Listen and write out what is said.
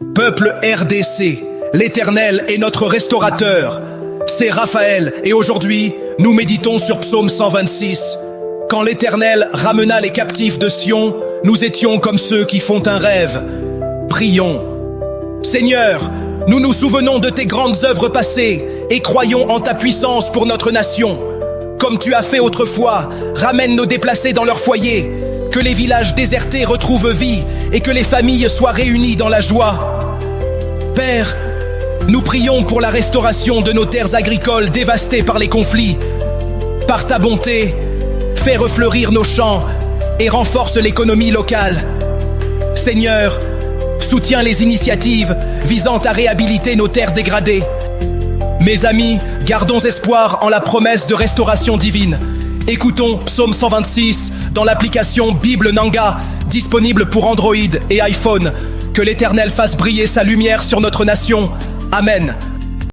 Peuple RDC, l'Éternel est notre restaurateur. C'est Raphaël et aujourd'hui, nous méditons sur Psaume 126. Quand l'Éternel ramena les captifs de Sion, nous étions comme ceux qui font un rêve. Prions. Seigneur, nous nous souvenons de tes grandes œuvres passées et croyons en ta puissance pour notre nation. Comme tu as fait autrefois, ramène nos déplacés dans leur foyer, que les villages désertés retrouvent vie et que les familles soient réunies dans la joie. Père, nous prions pour la restauration de nos terres agricoles dévastées par les conflits. Par ta bonté, fais refleurir nos champs et renforce l'économie locale. Seigneur, soutiens les initiatives visant à réhabiliter nos terres dégradées. Mes amis, gardons espoir en la promesse de restauration divine. Écoutons Psaume 126 dans l'application Bible Nanga, disponible pour Android et iPhone. Que l'Éternel fasse briller sa lumière sur notre nation. Amen.